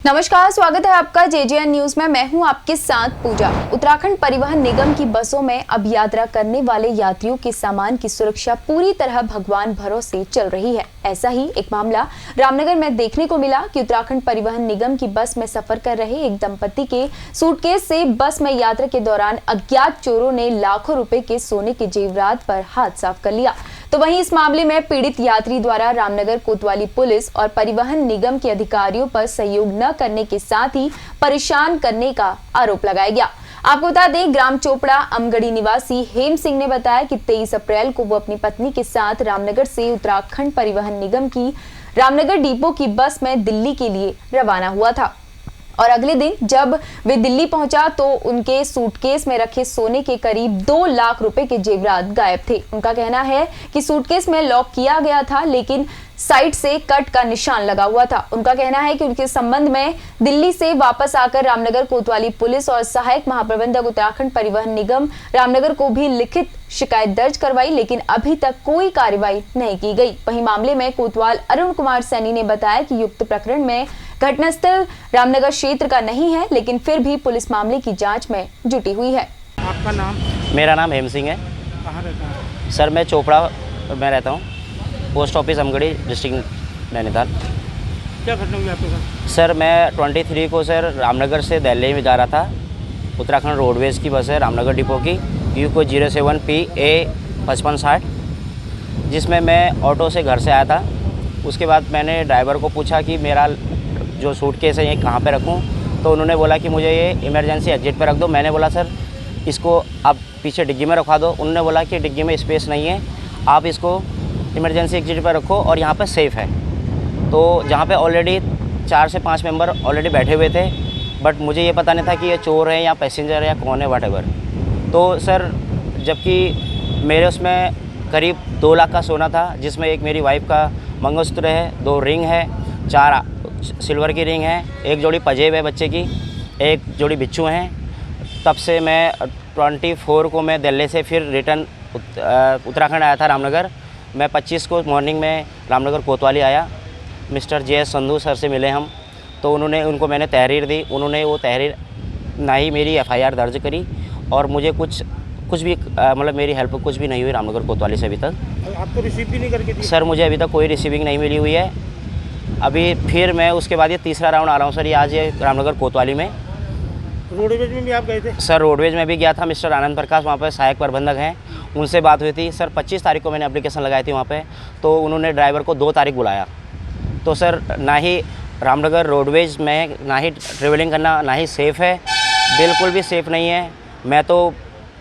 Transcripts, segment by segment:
नमस्कार, स्वागत है आपका जेजेएन न्यूज में। मैं हूं आपके साथ पूजा। उत्तराखंड परिवहन निगम की बसों में अब यात्रा करने वाले यात्रियों के सामान की सुरक्षा पूरी तरह भगवान भरोसे चल रही है। ऐसा ही एक मामला रामनगर में देखने को मिला कि उत्तराखंड परिवहन निगम की बस में सफर कर रहे एक दंपति के सूटकेस से बस में यात्रा के दौरान अज्ञात चोरों ने लाखों रुपए के सोने के जेवरात पर हाथ साफ कर लिया। तो वहीं इस मामले में पीड़ित यात्री द्वारा रामनगर कोतवाली पुलिस और परिवहन निगम के अधिकारियों पर सहयोग न करने के साथ ही परेशान करने का आरोप लगाया गया। आपको बता दें, ग्राम चोपड़ा अमगढ़ी निवासी हेम सिंह ने बताया कि 23 अप्रैल को वो अपनी पत्नी के साथ रामनगर से उत्तराखंड परिवहन निगम की रामनगर डिपो की बस में दिल्ली के लिए रवाना हुआ था और अगले दिन जब वे दिल्ली पहुंचा तो उनके सूटकेस में रखे सोने के करीब 2 लाख रुपए के जेवरात गायब थे। उनका कहना है कि सूटकेस में लॉक किया गया था, लेकिन साइड से कट का निशान लगा हुआ था। उनका कहना है कि उनके संबंध में दिल्ली से वापस आकर रामनगर कोतवाली पुलिस और सहायक महाप्रबंधक उत्तराखंड परिवहन निगम रामनगर को भी लिखित शिकायत दर्ज करवाई, लेकिन अभी तक कोई कार्रवाई नहीं की गई। वहीं मामले में कोतवाल अरुण कुमार सैनी ने बताया कि युक्त प्रकरण में घटनास्थल रामनगर क्षेत्र का नहीं है, लेकिन फिर भी पुलिस मामले की जांच में जुटी हुई है। आपका नाम? मेरा नाम हेम सिंह है। कहाँ रहता है? सर मैं चोपड़ा में रहता हूँ, post office Amgarhi, district Nainital. क्या घटना हुई आपके साथ? सर मैं 23 को सर रामनगर से दिल्ली में जा रहा था। उत्तराखंड रोडवेज़ की बस है रामनगर डिपो की UCO 07 PA 5560, जिसमें मैं ऑटो से घर से आया था। उसके बाद मैंने ड्राइवर को पूछा कि मेरा जो सूटकेस है ये कहाँ पे रखूँ, तो उन्होंने बोला कि मुझे ये इमरजेंसी एग्जिट पे रख दो। मैंने बोला सर इसको आप पीछे डिग्गी में रखवा दो। उन्होंने बोला कि डिग्गी में स्पेस नहीं है, आप इसको इमरजेंसी एग्जिट पर रखो और यहाँ पर सेफ़ है। तो जहाँ पे ऑलरेडी 4 से 5 मेंबर ऑलरेडी बैठे हुए थे, बट मुझे ये पता नहीं था कि ये चोर है या पैसेंजर है या कौन है, व्हाटएवर। तो सर जबकि मेरे उसमें करीब 2 लाख का सोना था, जिसमें एक मेरी वाइफ का मंगलसूत्र है, 2 रिंग है, 4 सिल्वर की रिंग है, 1 जोड़ी पजेब है बच्चे की, 1 जोड़ी बिच्छू हैं। तब से मैं 24 को मैं दिल्ली से फिर रिटर्न उत्तराखंड आया था रामनगर। मैं 25 को मॉर्निंग में रामनगर कोतवाली आया। मिस्टर JS संधू सर से मिले हम, तो उनको मैंने तहरीर दी। उन्होंने वो तहरीर ना ही मेरी FIR दर्ज करी और मुझे कुछ भी मतलब मेरी हेल्प कुछ भी नहीं हुई रामनगर कोतवाली से अभी तक। आपको रिसीव भी नहीं करके दी? सर मुझे अभी तक कोई रिसीविंग नहीं मिली हुई है। अभी फिर मैं उसके बाद ये तीसरा राउंड आ रहा हूँ सर, ये आज ये रामनगर कोतवाली में। रोडवेज में भी आप गए थे? सर रोडवेज में भी गया था। मिस्टर आनंद प्रकाश वहाँ पर सहायक प्रबंधक हैं, उनसे बात हुई थी। सर 25 तारीख को मैंने एप्लीकेशन लगाई थी वहाँ पे, तो उन्होंने ड्राइवर को 2 तारीख बुलाया। तो सर ना ही रामनगर रोडवेज में ना ही ट्रेवलिंग करना ना ही सेफ़ है, बिल्कुल भी सेफ़ नहीं है। मैं तो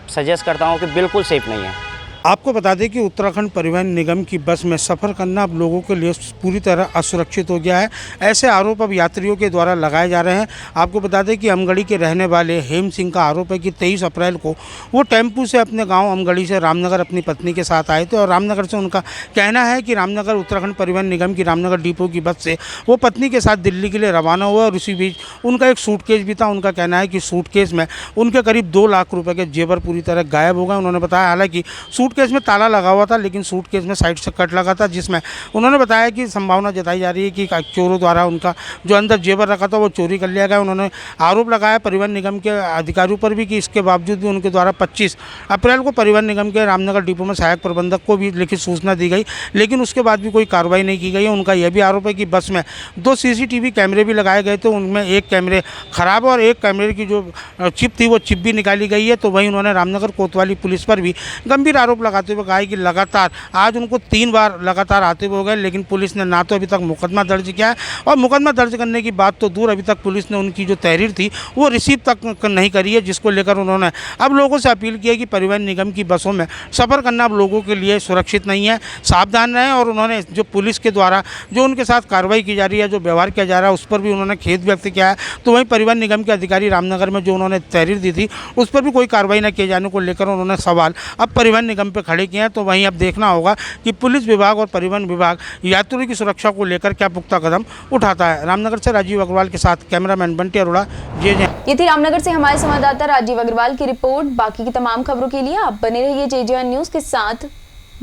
सजेस्ट करता हूँ कि बिल्कुल सेफ़ नहीं है। आपको बता दें कि उत्तराखंड परिवहन निगम की बस में सफ़र करना अब लोगों के लिए पूरी तरह असुरक्षित हो गया है। ऐसे आरोप अब यात्रियों के द्वारा लगाए जा रहे हैं। आपको बता दें कि अमगढ़ी के रहने वाले हेम सिंह का आरोप है कि 23 अप्रैल को वो टेम्पू से अपने गांव अमगढ़ी से रामनगर अपनी पत्नी के साथ आए थे और रामनगर से उनका कहना है कि रामनगर उत्तराखंड परिवहन निगम की रामनगर डिपो की बस से वो पत्नी के साथ दिल्ली के लिए रवाना हुआ और उसी बीच उनका एक सूटकेस भी था। उनका कहना है कि सूटकेस में उनके करीब 2 लाख रुपये के जेवर पूरी तरह गायब हो गए। उन्होंने बताया हालांकि सूटकेस में ताला लगा हुआ था, लेकिन सूटकेस में साइड से कट लगा था, जिसमें उन्होंने बताया कि संभावना जताई जा रही है कि चोरों द्वारा उनका जो अंदर जेवर रखा था वो चोरी कर लिया गया। उन्होंने आरोप लगाया परिवहन निगम के अधिकारियों पर भी कि इसके बावजूद भी उनके द्वारा 25 अप्रैल को परिवहन निगम के रामनगर डिपो में सहायक प्रबंधक को भी लिखित सूचना दी गई, लेकिन उसके बाद भी कोई कार्रवाई नहीं की गई है। उनका यह भी आरोप है कि बस में 2 CCTV कैमरे भी लगाए गए थे, उनमें एक कैमरे खराब और एक कैमरे की जो चिप थी वो चिप भी निकाली गई है। तो वहीं उन्होंने रामनगर कोतवाली पुलिस पर भी गंभीर आरोप लगाते हुए कहा कि लगातार आज उनको 3 बार लगातार आते हुए हो गए, लेकिन पुलिस ने ना तो अभी तक मुकदमा दर्ज किया है और मुकदमा दर्ज करने की बात तो दूर, अभी तक पुलिस ने उनकी जो तहरीर थी वो रिसीव तक नहीं करी है, जिसको लेकर उन्होंने अब लोगों से अपील की है कि परिवहन निगम की बसों में सफ़र करना अब लोगों के लिए सुरक्षित नहीं है, सावधान रहें। और उन्होंने जो पुलिस के द्वारा जो उनके साथ कार्रवाई की जा रही है, जो व्यवहार किया जा रहा है, उस पर भी उन्होंने खेद व्यक्त किया है। तो वहीं परिवहन निगम के अधिकारी रामनगर में जो उन्होंने तहरीर दी थी उस पर भी कोई कार्रवाई न किए जाने को लेकर उन्होंने सवाल अब परिवहन निगम पर खड़े किए हैं। तो वहीं अब देखना होगा कि पुलिस विभाग और परिवहन विभाग यात्रियों की सुरक्षा को लेकर क्या पुख्ता कदम उठाता है। रामनगर से राजीव अग्रवाल के साथ कैमरामैन बंटी अरोड़ा, जेजेएन। ये थी रामनगर से हमारे संवाददाता राजीव अग्रवाल की रिपोर्ट। बाकी की तमाम खबरों के लिए आप बने रहिए जेजेएन न्यूज के साथ।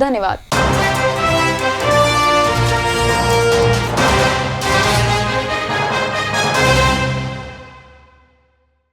धन्यवाद।